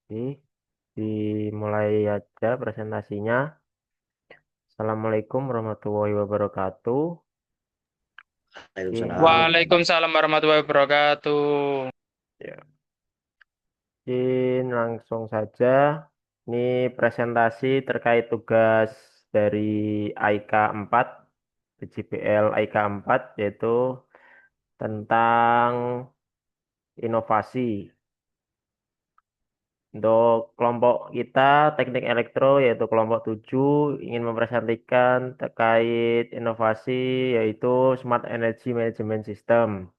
Oke, dimulai aja presentasinya. Assalamualaikum warahmatullahi wabarakatuh. Oke, Waalaikumsalam. ini Waalaikumsalam warahmatullahi wabarakatuh. ya, langsung saja. Ini presentasi terkait tugas dari AIK 4, PJBL AIK 4, yaitu tentang inovasi. Untuk kelompok kita, teknik elektro, yaitu kelompok 7 ingin mempresentasikan terkait inovasi, yaitu Smart Energy Management System.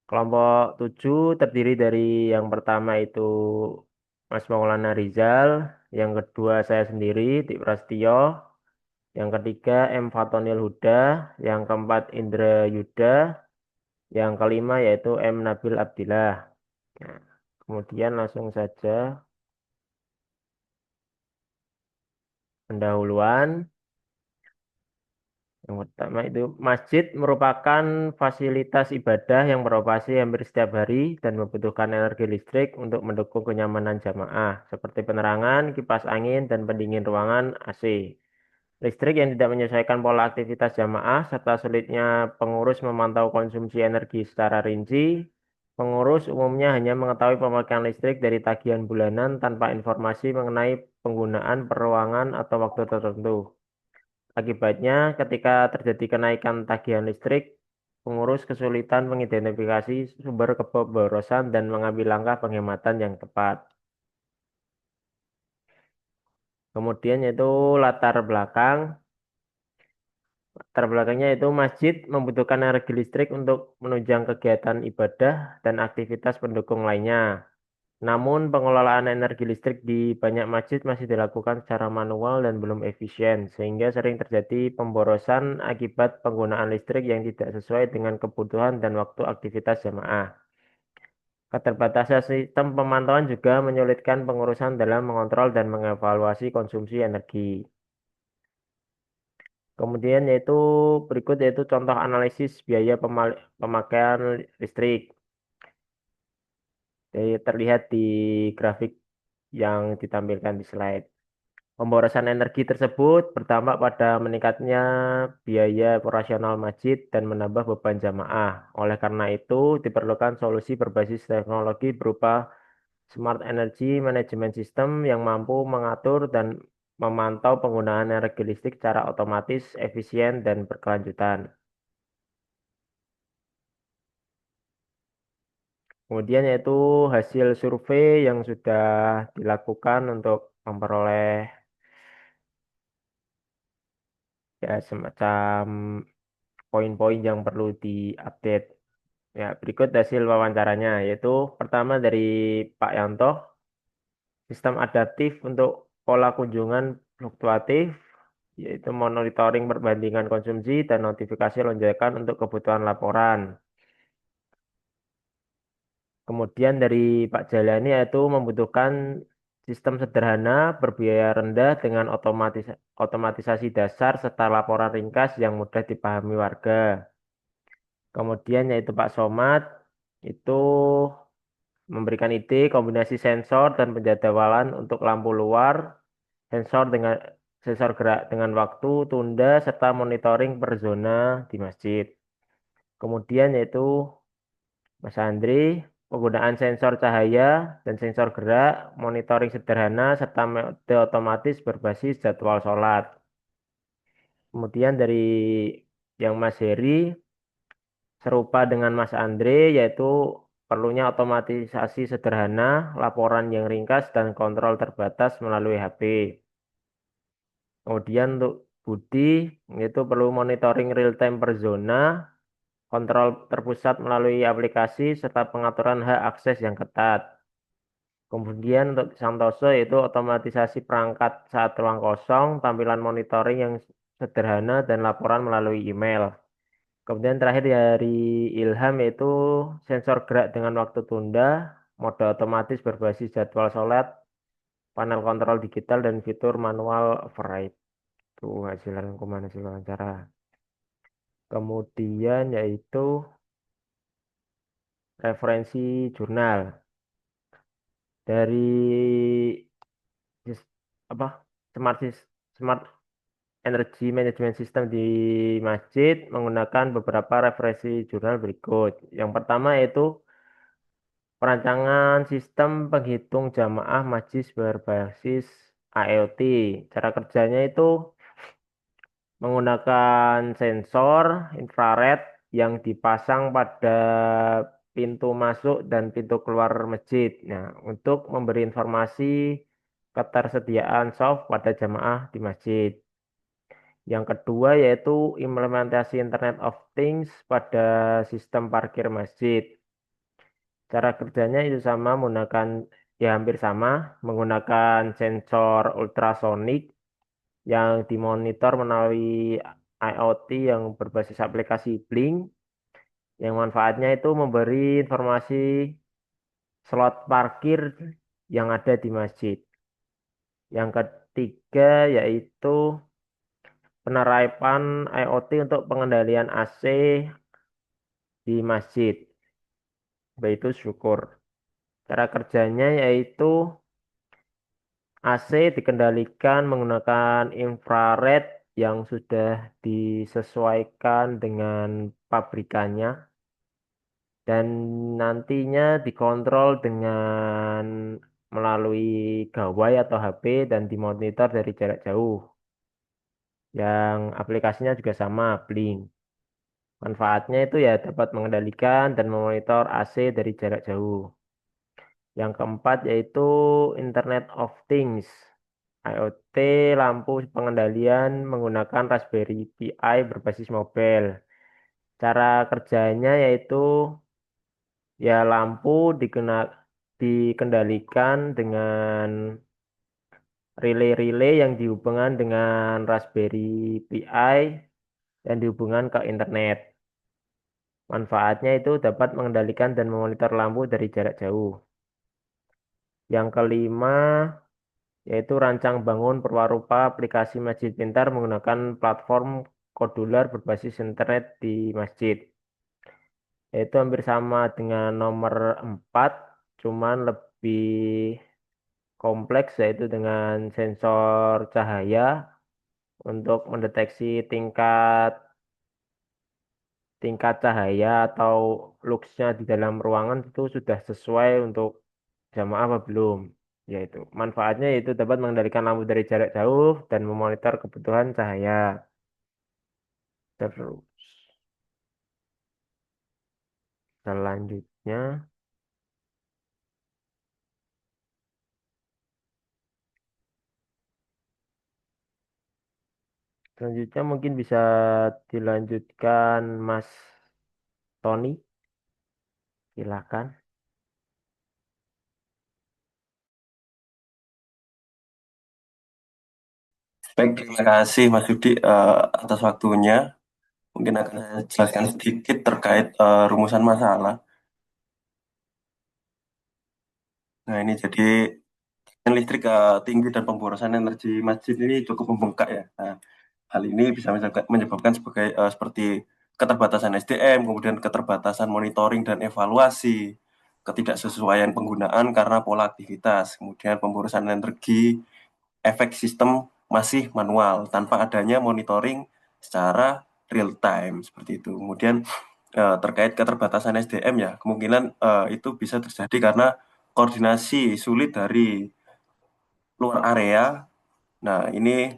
Kelompok 7 terdiri dari yang pertama itu Mas Maulana Rizal, yang kedua saya sendiri, Dik Prasetyo, yang ketiga M. Fatonil Huda, yang keempat Indra Yuda, yang kelima yaitu M. Nabil Abdillah. Nah, kemudian langsung saja pendahuluan. Yang pertama itu, masjid merupakan fasilitas ibadah yang beroperasi hampir setiap hari dan membutuhkan energi listrik untuk mendukung kenyamanan jamaah, seperti penerangan, kipas angin, dan pendingin ruangan AC. Listrik yang tidak menyesuaikan pola aktivitas jamaah, serta sulitnya pengurus memantau konsumsi energi secara rinci. Pengurus umumnya hanya mengetahui pemakaian listrik dari tagihan bulanan tanpa informasi mengenai penggunaan per ruangan atau waktu tertentu. Akibatnya, ketika terjadi kenaikan tagihan listrik, pengurus kesulitan mengidentifikasi sumber keborosan dan mengambil langkah penghematan yang tepat. Kemudian yaitu latar belakang. Latar belakangnya itu masjid membutuhkan energi listrik untuk menunjang kegiatan ibadah dan aktivitas pendukung lainnya. Namun, pengelolaan energi listrik di banyak masjid masih dilakukan secara manual dan belum efisien, sehingga sering terjadi pemborosan akibat penggunaan listrik yang tidak sesuai dengan kebutuhan dan waktu aktivitas jamaah. Keterbatasan sistem pemantauan juga menyulitkan pengurusan dalam mengontrol dan mengevaluasi konsumsi energi. Kemudian yaitu berikut yaitu contoh analisis biaya pemakaian listrik. Jadi terlihat di grafik yang ditampilkan di slide. Pemborosan energi tersebut berdampak pada meningkatnya biaya operasional masjid dan menambah beban jamaah. Oleh karena itu, diperlukan solusi berbasis teknologi berupa Smart Energy Management System yang mampu mengatur dan memantau penggunaan energi listrik secara otomatis, efisien, dan berkelanjutan. Kemudian yaitu hasil survei yang sudah dilakukan untuk memperoleh ya semacam poin-poin yang perlu diupdate. Ya, berikut hasil wawancaranya, yaitu pertama dari Pak Yanto, sistem adaptif untuk pola kunjungan fluktuatif, yaitu monitoring perbandingan konsumsi dan notifikasi lonjakan untuk kebutuhan laporan. Kemudian dari Pak Jalani yaitu membutuhkan sistem sederhana berbiaya rendah dengan otomatisasi dasar serta laporan ringkas yang mudah dipahami warga. Kemudian yaitu Pak Somad itu memberikan ide kombinasi sensor dan penjadwalan untuk lampu luar, sensor dengan sensor gerak dengan waktu, tunda, serta monitoring per zona di masjid. Kemudian yaitu Mas Andri, penggunaan sensor cahaya dan sensor gerak, monitoring sederhana, serta metode otomatis berbasis jadwal sholat. Kemudian dari yang Mas Heri, serupa dengan Mas Andre, yaitu perlunya otomatisasi sederhana, laporan yang ringkas, dan kontrol terbatas melalui HP. Kemudian untuk Budi, itu perlu monitoring real-time per zona, kontrol terpusat melalui aplikasi, serta pengaturan hak akses yang ketat. Kemudian untuk Santoso yaitu otomatisasi perangkat saat ruang kosong, tampilan monitoring yang sederhana, dan laporan melalui email. Kemudian terakhir dari Ilham yaitu sensor gerak dengan waktu tunda, mode otomatis berbasis jadwal sholat, panel kontrol digital, dan fitur manual override. Itu hasil rangkuman hasil wawancara. Kemudian yaitu referensi jurnal. dari sis- apa smart energy management system di masjid menggunakan beberapa referensi jurnal berikut. Yang pertama yaitu perancangan sistem penghitung jamaah majlis berbasis IoT. Cara kerjanya itu menggunakan sensor infrared yang dipasang pada pintu masuk dan pintu keluar masjid. Nah, untuk memberi informasi ketersediaan soft pada jamaah di masjid. Yang kedua yaitu implementasi Internet of Things pada sistem parkir masjid. Cara kerjanya itu sama menggunakan ya hampir sama menggunakan sensor ultrasonik yang dimonitor melalui IoT yang berbasis aplikasi Blink yang manfaatnya itu memberi informasi slot parkir yang ada di masjid. Yang ketiga yaitu penerapan IoT untuk pengendalian AC di masjid, yaitu syukur. Cara kerjanya yaitu AC dikendalikan menggunakan infrared yang sudah disesuaikan dengan pabrikannya dan nantinya dikontrol dengan melalui gawai atau HP dan dimonitor dari jarak jauh. Yang aplikasinya juga sama, Blink. Manfaatnya itu ya dapat mengendalikan dan memonitor AC dari jarak jauh. Yang keempat yaitu Internet of Things. IoT lampu pengendalian menggunakan Raspberry Pi berbasis mobile. Cara kerjanya yaitu ya lampu dikendalikan dengan relay-relay yang dihubungkan dengan Raspberry Pi dan dihubungkan ke internet. Manfaatnya itu dapat mengendalikan dan memonitor lampu dari jarak jauh. Yang kelima yaitu rancang bangun perwarupa aplikasi masjid pintar menggunakan platform kodular berbasis internet di masjid. Yaitu hampir sama dengan nomor 4, cuman lebih kompleks yaitu dengan sensor cahaya untuk mendeteksi tingkat tingkat cahaya atau luxnya di dalam ruangan itu sudah sesuai untuk jamaah apa belum. Yaitu manfaatnya yaitu dapat mengendalikan lampu dari jarak jauh dan memonitor kebutuhan cahaya. Terus selanjutnya, selanjutnya mungkin bisa dilanjutkan Mas Tony, silakan. Baik, terima kasih Mas Yudi atas waktunya. Mungkin akan saya jelaskan sedikit terkait rumusan masalah. Nah, ini jadi listrik tinggi dan pemborosan energi masjid ini cukup membengkak ya. Nah, hal ini bisa menyebabkan seperti keterbatasan SDM, kemudian keterbatasan monitoring dan evaluasi, ketidaksesuaian penggunaan karena pola aktivitas, kemudian pemborosan energi, efek sistem masih manual tanpa adanya monitoring secara real time seperti itu. Kemudian terkait keterbatasan SDM ya, kemungkinan itu bisa terjadi karena koordinasi sulit dari luar area. Nah, ini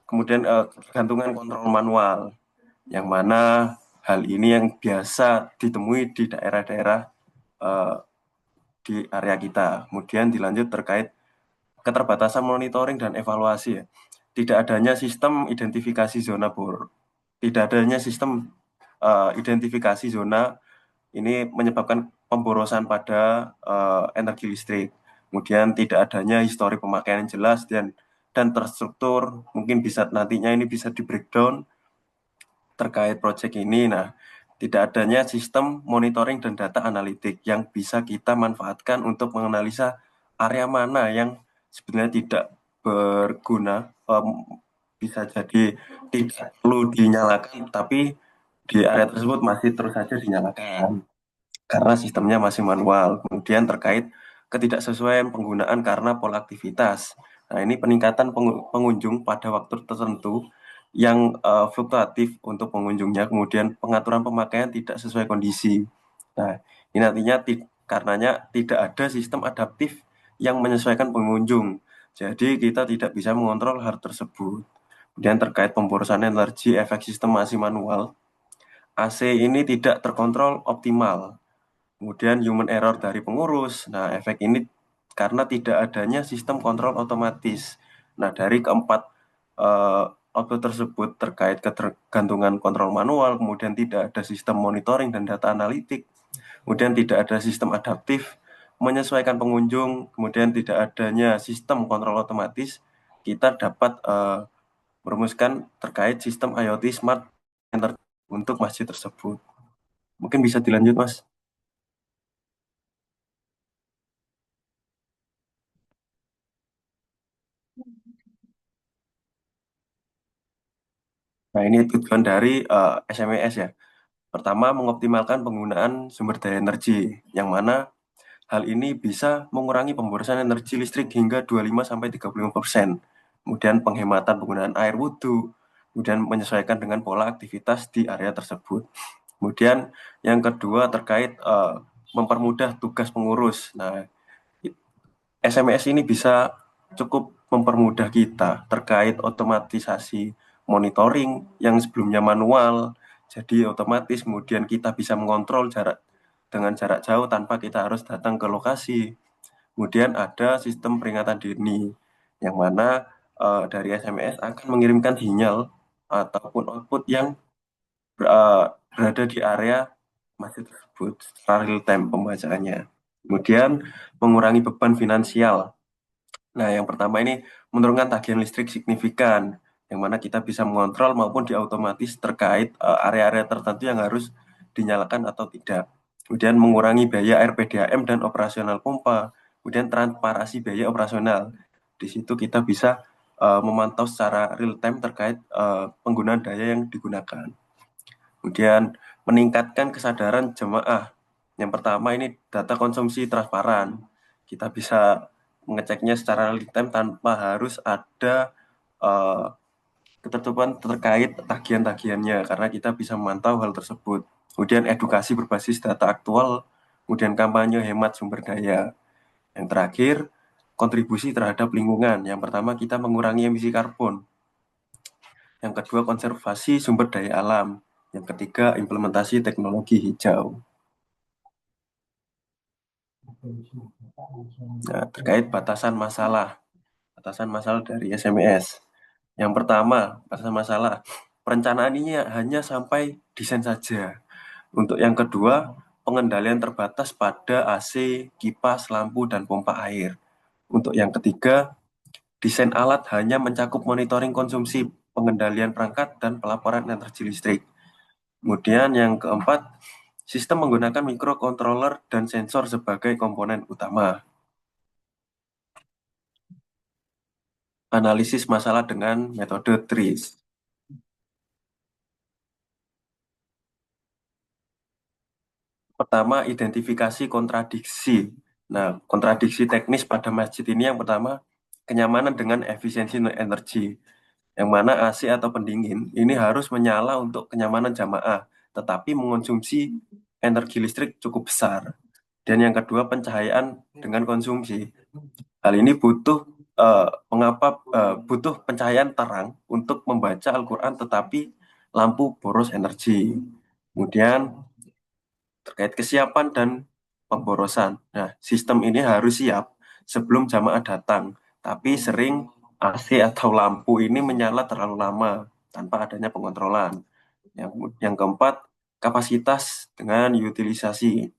kemudian ketergantungan kontrol manual, yang mana hal ini yang biasa ditemui di daerah-daerah uh, di area kita. Kemudian dilanjut terkait keterbatasan monitoring dan evaluasi ya. Tidak adanya sistem identifikasi zona bor. Tidak adanya sistem identifikasi zona ini menyebabkan pemborosan pada energi listrik. Kemudian tidak adanya histori pemakaian yang jelas dan terstruktur. Mungkin bisa nantinya ini bisa di breakdown terkait proyek ini. Nah, tidak adanya sistem monitoring dan data analitik yang bisa kita manfaatkan untuk menganalisa area mana yang sebenarnya tidak berguna, bisa jadi tidak perlu dinyalakan, tapi di area tersebut masih terus saja dinyalakan karena sistemnya masih manual. Kemudian terkait ketidaksesuaian penggunaan karena pola aktivitas. Nah, ini peningkatan pengunjung pada waktu tertentu yang fluktuatif untuk pengunjungnya, kemudian pengaturan pemakaian tidak sesuai kondisi. Nah, ini nantinya karenanya tidak ada sistem adaptif yang menyesuaikan pengunjung. Jadi kita tidak bisa mengontrol hal tersebut. Kemudian terkait pemborosan energi, efek sistem masih manual, AC ini tidak terkontrol optimal. Kemudian human error dari pengurus. Nah, efek ini karena tidak adanya sistem kontrol otomatis. Nah, dari keempat output tersebut terkait ketergantungan kontrol manual, kemudian tidak ada sistem monitoring dan data analitik, kemudian tidak ada sistem adaptif, menyesuaikan pengunjung, kemudian tidak adanya sistem kontrol otomatis, kita dapat merumuskan terkait sistem IoT Smart Center untuk masjid tersebut. Mungkin bisa dilanjut, Mas. Nah, ini tujuan dari SMES ya. Pertama, mengoptimalkan penggunaan sumber daya energi, yang mana hal ini bisa mengurangi pemborosan energi listrik hingga 25-35%. Kemudian penghematan penggunaan air wudhu, kemudian menyesuaikan dengan pola aktivitas di area tersebut. Kemudian yang kedua terkait mempermudah tugas pengurus. Nah, SMS ini bisa cukup mempermudah kita terkait otomatisasi monitoring yang sebelumnya manual, jadi otomatis kemudian kita bisa mengontrol dengan jarak jauh tanpa kita harus datang ke lokasi. Kemudian ada sistem peringatan dini, yang mana dari SMS akan mengirimkan sinyal ataupun output yang berada di area masjid tersebut secara real time pembacaannya. Kemudian mengurangi beban finansial. Nah, yang pertama ini menurunkan tagihan listrik signifikan, yang mana kita bisa mengontrol maupun diotomatis terkait area-area tertentu yang harus dinyalakan atau tidak. Kemudian mengurangi biaya RPDAM dan operasional pompa. Kemudian transparansi biaya operasional. Di situ kita bisa memantau secara real time terkait penggunaan daya yang digunakan. Kemudian meningkatkan kesadaran jemaah. Yang pertama ini data konsumsi transparan. Kita bisa mengeceknya secara real time tanpa harus ada ketertutupan terkait tagihan-tagihannya karena kita bisa memantau hal tersebut. Kemudian edukasi berbasis data aktual, kemudian kampanye hemat sumber daya. Yang terakhir, kontribusi terhadap lingkungan. Yang pertama kita mengurangi emisi karbon. Yang kedua, konservasi sumber daya alam. Yang ketiga, implementasi teknologi hijau. Nah, terkait batasan masalah dari SMS. Yang pertama, batasan masalah. Perencanaan ini hanya sampai desain saja. Untuk yang kedua, pengendalian terbatas pada AC, kipas, lampu, dan pompa air. Untuk yang ketiga, desain alat hanya mencakup monitoring konsumsi, pengendalian perangkat, dan pelaporan energi listrik. Kemudian yang keempat, sistem menggunakan microcontroller dan sensor sebagai komponen utama. Analisis masalah dengan metode TRIS. Pertama, identifikasi kontradiksi. Nah, kontradiksi teknis pada masjid ini yang pertama, kenyamanan dengan efisiensi energi. Yang mana AC atau pendingin ini harus menyala untuk kenyamanan jamaah, tetapi mengonsumsi energi listrik cukup besar. Dan yang kedua, pencahayaan dengan konsumsi. Hal ini butuh pencahayaan terang untuk membaca Al-Quran, tetapi lampu boros energi. Kemudian terkait kesiapan dan pemborosan. Nah, sistem ini harus siap sebelum jamaah datang, tapi sering AC atau lampu ini menyala terlalu lama tanpa adanya pengontrolan. Yang keempat, kapasitas dengan utilisasi.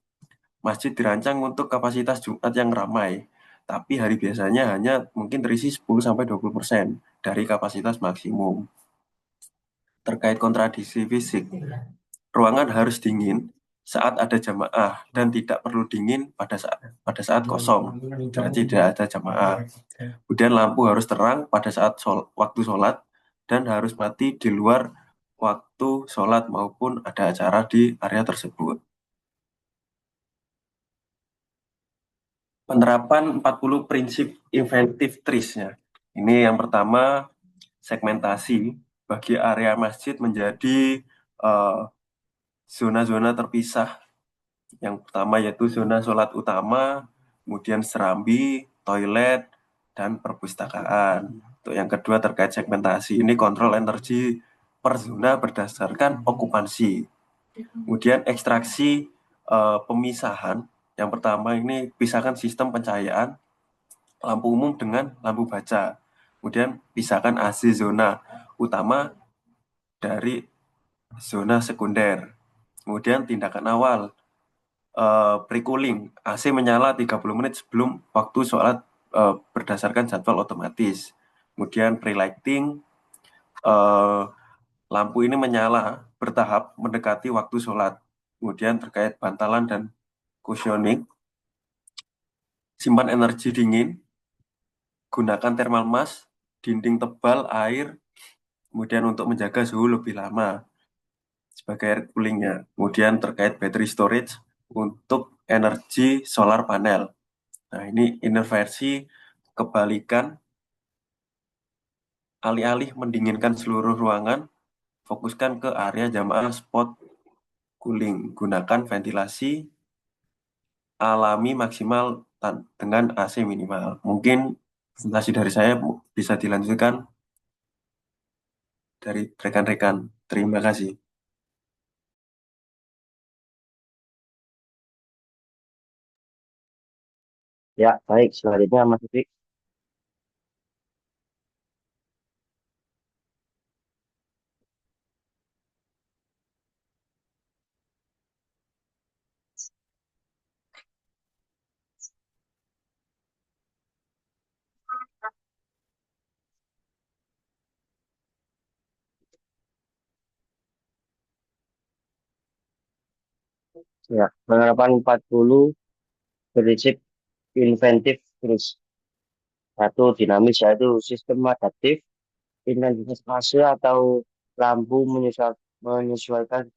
Masjid dirancang untuk kapasitas Jumat yang ramai, tapi hari biasanya hanya mungkin terisi 10-20% dari kapasitas maksimum. Terkait kontradiksi fisik, ruangan harus dingin saat ada jamaah dan tidak perlu dingin pada saat kosong, berarti tidak ada jamaah. Kemudian lampu harus terang pada saat waktu sholat dan harus mati di luar waktu sholat maupun ada acara di area tersebut. Penerapan 40 prinsip inventive trees-nya. Ini yang pertama, segmentasi bagi area masjid menjadi zona-zona terpisah. Yang pertama yaitu zona sholat utama, kemudian serambi, toilet, dan perpustakaan. Untuk yang kedua terkait segmentasi, ini kontrol energi per zona berdasarkan okupansi. Kemudian ekstraksi pemisahan. Yang pertama ini pisahkan sistem pencahayaan lampu umum dengan lampu baca. Kemudian pisahkan AC zona utama dari zona sekunder. Kemudian tindakan awal pre-cooling. AC menyala 30 menit sebelum waktu sholat berdasarkan jadwal otomatis. Kemudian pre-lighting, lampu ini menyala bertahap mendekati waktu sholat. Kemudian terkait bantalan dan cushioning, simpan energi dingin, gunakan thermal mask, dinding tebal, air, kemudian untuk menjaga suhu lebih lama sebagai air coolingnya. Kemudian terkait battery storage untuk energi solar panel. Nah, ini inversi kebalikan, alih-alih mendinginkan seluruh ruangan, fokuskan ke area jamaah spot cooling. Gunakan ventilasi alami maksimal dengan AC minimal. Mungkin presentasi dari saya bisa dilanjutkan dari rekan-rekan. Terima kasih. Ya, baik. Selanjutnya Mas Udik. Ya, penerapan 40 prinsip inventif terus. Satu, dinamis yaitu sistem adaptif, intensitas fase atau lampu menyesuaikan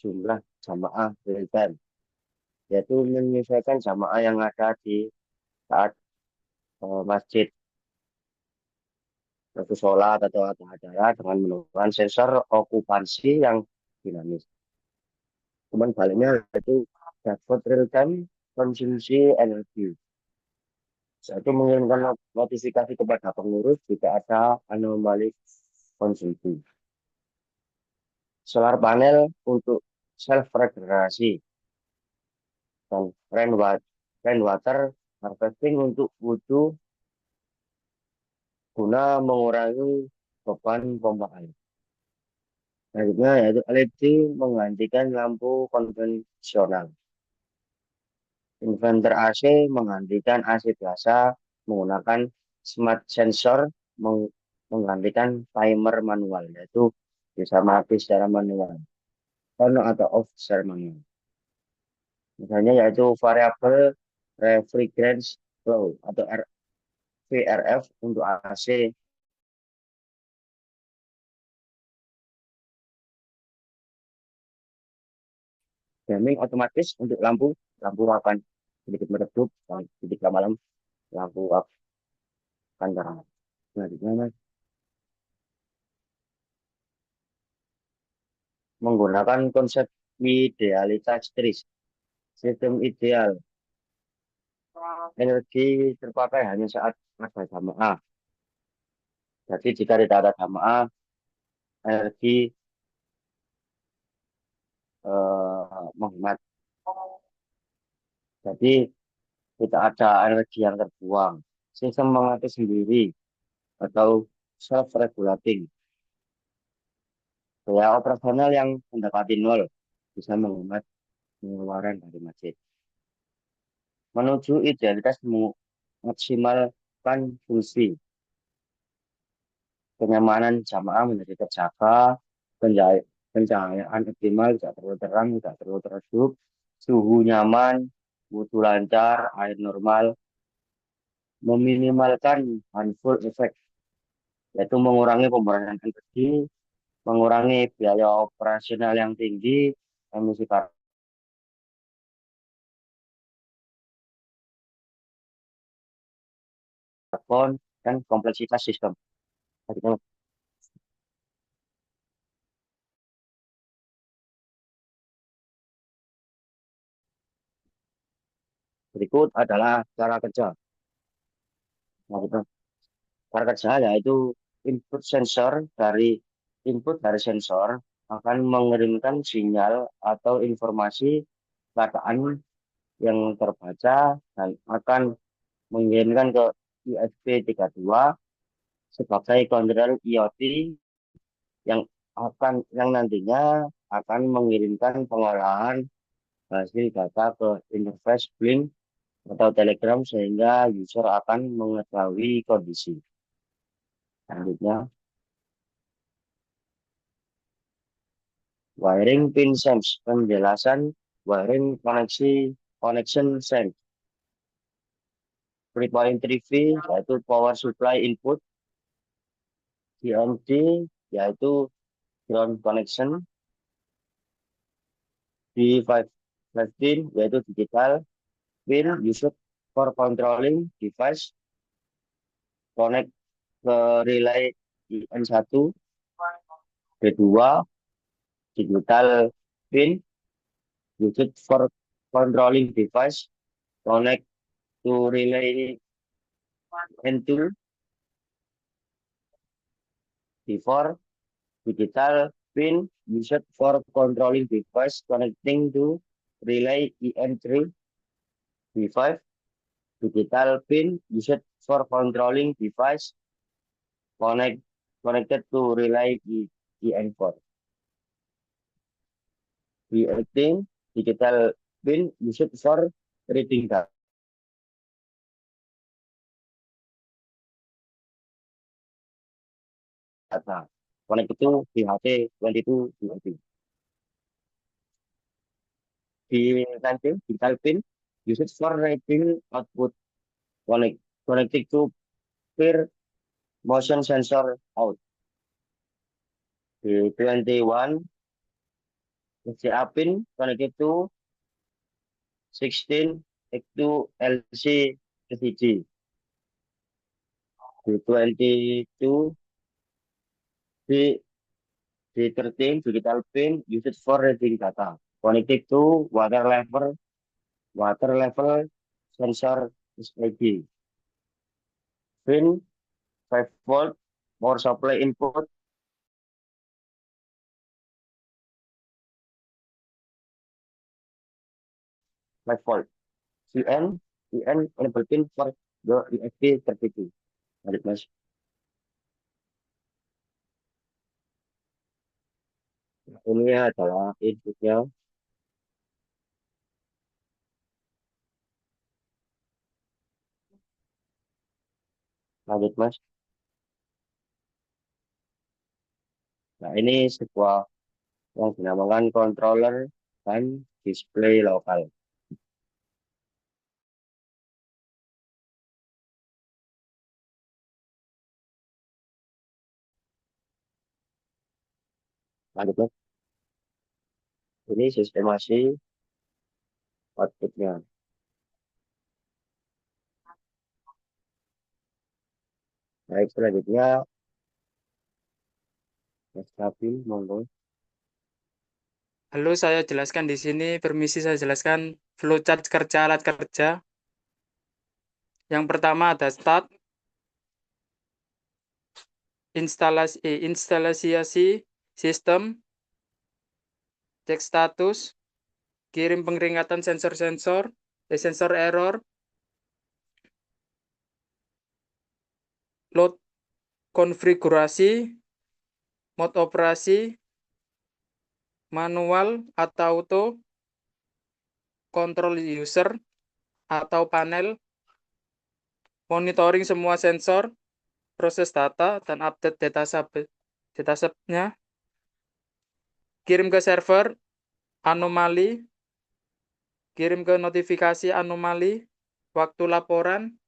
jumlah jamaah real time, yaitu menyesuaikan jamaah yang ada di saat masjid waktu sholat atau ada acara dengan menggunakan sensor okupansi yang dinamis. Cuman baliknya itu dapat real time konsumsi energi. Itu mengirimkan notifikasi kepada pengurus jika ada anomali konsumsi. Solar panel untuk self regenerasi dan rainwater harvesting untuk wudhu guna mengurangi beban pompa air. Selanjutnya yaitu LED menggantikan lampu konvensional. Inverter AC menggantikan AC biasa menggunakan smart sensor menggantikan timer manual, yaitu bisa mati secara manual on atau off secara manual. Misalnya yaitu variable refrigerant flow atau VRF untuk AC. Jamming otomatis untuk lampu, lampu akan sedikit meredup, sedikit malam lampu akan terang. Selanjutnya Mas, menggunakan konsep idealitas tris. Sistem ideal, energi terpakai hanya saat ada jamaah. Jadi jika tidak ada jamaah, energi menghemat. Jadi tidak ada energi yang terbuang. Sistem mengatur sendiri atau self-regulating. Biaya operasional yang mendekati nol bisa menghemat pengeluaran dari masjid. Menuju idealitas memaksimalkan fungsi. Kenyamanan jamaah menjadi terjaga, pencahayaan optimal, tidak terlalu terang, tidak terlalu teredup, suhu nyaman, wudhu lancar, air normal, meminimalkan harmful effect, yaitu mengurangi pemborosan energi, mengurangi biaya operasional yang tinggi, emisi karbon plafon, dan kompleksitas sistem. Berikut adalah cara kerja. Nah, gitu. Cara kerja yaitu input dari sensor akan mengirimkan sinyal atau informasi keadaan yang terbaca dan akan mengirimkan ke USB32 sebagai kontrol IoT yang nantinya akan mengirimkan pengolahan hasil data ke interface Blink atau Telegram sehingga user akan mengetahui kondisi. Selanjutnya, wiring pin sense, penjelasan wiring connection sense. 3.3V yaitu power supply input, GND yaitu ground connection, D515 yaitu digital pin used for controlling device, connect ke relay IN1, D2 digital pin used for controlling device, connect to relay N2, D4 digital pin used for controlling device connecting to relay EN3, D5 digital pin used for controlling device connected to relay EN4. D18 digital pin used for reading data. Connected to DHT22 DHT. D19 digital pin used for reading output connected to peer motion sensor out. D21 SCA pin connected to 16 X2 LC SDG. D22 D13 digital pin used for reading data connected to water level sensor SPG. Pin 5 volt power supply input volt. CN enable pin for the USB 32. Lanjut, Mas. Ini adalah inputnya. Lanjut, Mas. Nah, ini sebuah yang dinamakan controller dan display lokal. Lanjut, Mas. Ini sistemasi outputnya. Baik, selanjutnya Mas Nabil, monggo. Halo, saya jelaskan di sini. Permisi saya jelaskan flowchart kerja alat kerja. Yang pertama ada start, instalasi sistem, cek status, kirim pengeringatan sensor error, load konfigurasi, mode operasi, manual atau auto, kontrol user atau panel, monitoring semua sensor, proses data, dan update dataset-nya, kirim ke server, anomali, kirim ke notifikasi anomali, waktu laporan,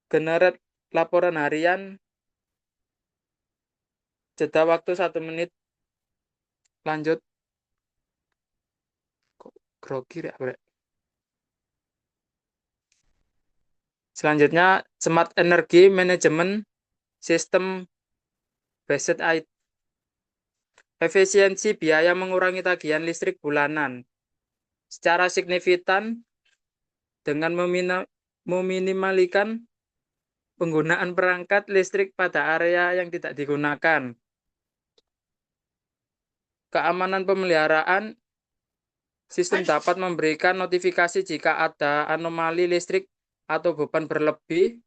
generate laporan harian, jeda waktu 1 menit, lanjut. Kok grogi ya, Bre? Selanjutnya, Smart Energy Management System Based IT. Efisiensi biaya mengurangi tagihan listrik bulanan secara signifikan dengan meminimaliskan penggunaan perangkat listrik pada area yang tidak digunakan. Keamanan pemeliharaan sistem dapat memberikan notifikasi jika ada anomali listrik atau beban berlebih,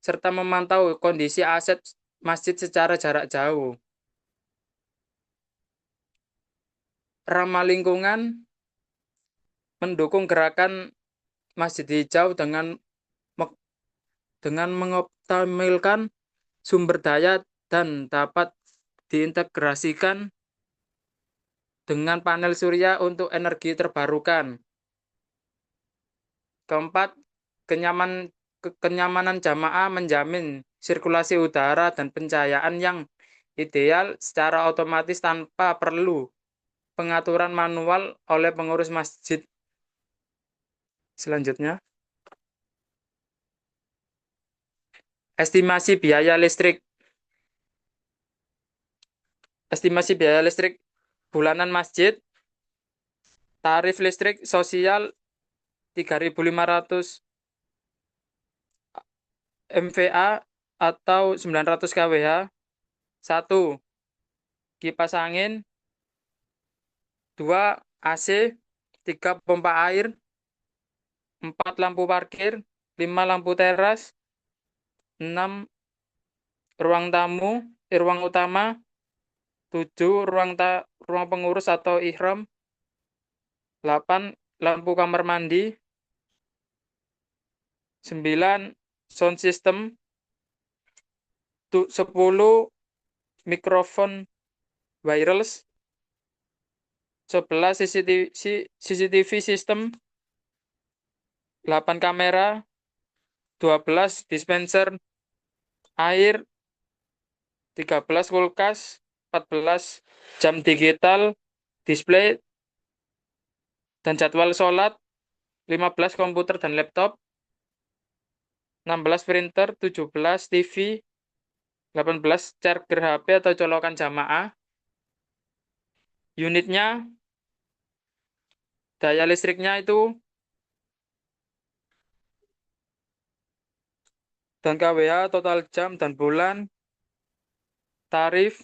serta memantau kondisi aset masjid secara jarak jauh. Ramah lingkungan mendukung gerakan masjid hijau dengan mengoptimalkan sumber daya dan dapat diintegrasikan dengan panel surya untuk energi terbarukan. Keempat, kenyamanan jamaah menjamin sirkulasi udara dan pencahayaan yang ideal secara otomatis tanpa perlu pengaturan manual oleh pengurus masjid. Selanjutnya, estimasi biaya listrik. Estimasi biaya listrik bulanan masjid. Tarif listrik sosial 3.500 MVA atau 900 kWh. 1. Kipas angin. 2. AC. 3. Pompa air. 4. Lampu parkir. 5. Lampu teras. 6. Ruang tamu, ruang utama. 7. Ruang pengurus atau ihram. 8. Lampu kamar mandi. 9. Sound system. 10. Mikrofon wireless. 11. CCTV system. 8. Kamera. 12. Dispenser air. 13. Kulkas. 14. Jam digital, display, dan jadwal sholat. 15. Komputer dan laptop. 16. Printer. 17. TV. 18. Charger HP atau colokan jamaah. Unitnya, daya listriknya itu, dan kWh, total jam dan bulan. Tarif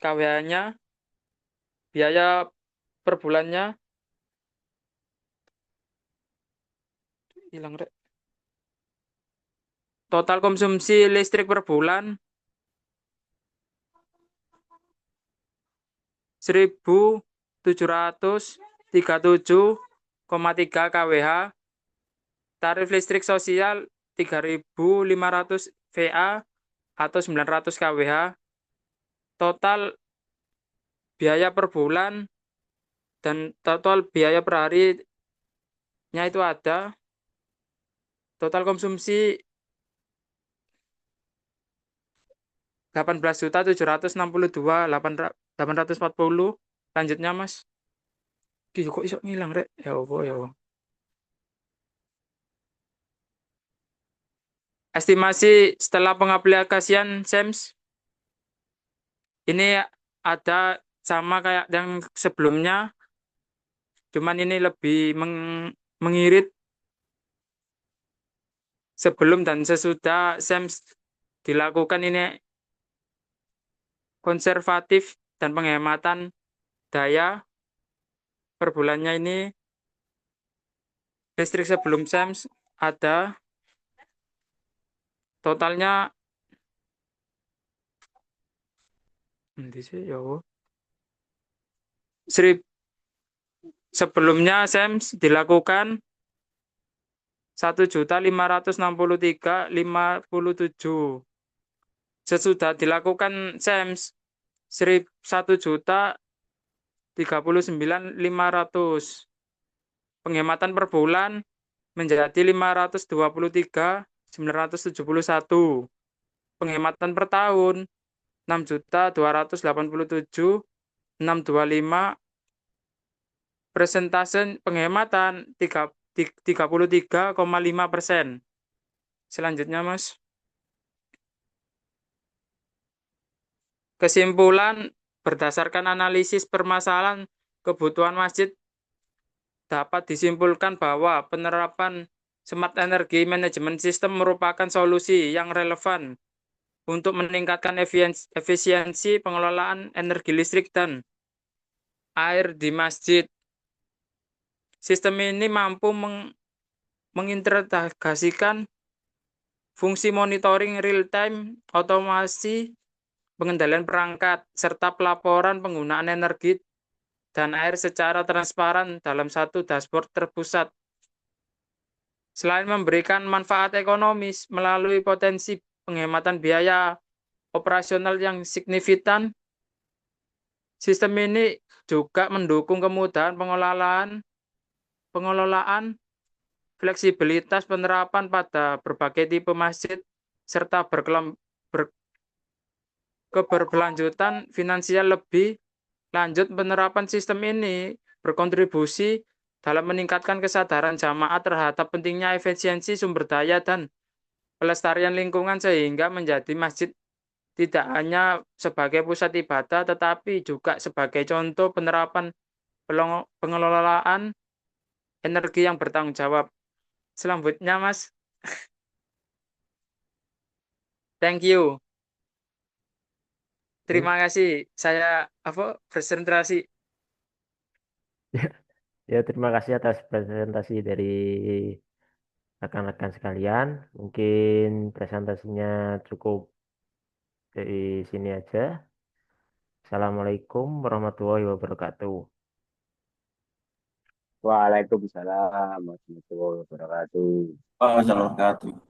kWh-nya, biaya per bulannya, hilang rek. Total konsumsi listrik per bulan 1.737,3 kWh. Tarif listrik sosial 3.500 VA atau 900 kWh. Total biaya per bulan dan total biaya per harinya itu ada. Total konsumsi 18.762.840. Lanjutnya, Mas. Kok iso ngilang, rek? Ya Allah, ya Allah. Estimasi setelah pengaplikasian SEMS. Ini ada sama kayak yang sebelumnya, cuman ini lebih mengirit sebelum dan sesudah SEMS dilakukan. Ini konservatif dan penghematan daya per bulannya. Ini listrik sebelum SEMS ada totalnya sebelumnya SEMS dilakukan 1.563.057. Sesudah dilakukan SEMS 1.039.500. Penghematan per bulan menjadi 523.971. Penghematan per tahun 6.287.625. Persentase penghematan 33,5%. Selanjutnya, Mas. Kesimpulan berdasarkan analisis permasalahan kebutuhan masjid dapat disimpulkan bahwa penerapan Smart Energy Management System merupakan solusi yang relevan untuk meningkatkan efisiensi pengelolaan energi listrik dan air di masjid. Sistem ini mampu mengintegrasikan fungsi monitoring real-time, otomasi, pengendalian perangkat, serta pelaporan penggunaan energi dan air secara transparan dalam satu dashboard terpusat. Selain memberikan manfaat ekonomis melalui potensi penghematan biaya operasional yang signifikan, sistem ini juga mendukung kemudahan pengelolaan, fleksibilitas penerapan pada berbagai tipe masjid, serta keberlanjutan finansial lebih lanjut. Penerapan sistem ini berkontribusi dalam meningkatkan kesadaran jamaah terhadap pentingnya efisiensi sumber daya dan pelestarian lingkungan sehingga menjadi masjid tidak hanya sebagai pusat ibadah tetapi juga sebagai contoh penerapan pengelolaan energi yang bertanggung jawab. Selanjutnya, Mas. Thank you. Terima kasih. Saya presentasi. Ya, terima kasih atas presentasi dari rekan-rekan sekalian. Mungkin presentasinya cukup dari sini aja. Assalamualaikum warahmatullahi wabarakatuh. Waalaikumsalam warahmatullahi wabarakatuh. Waalaikumsalam warahmatullahi wabarakatuh.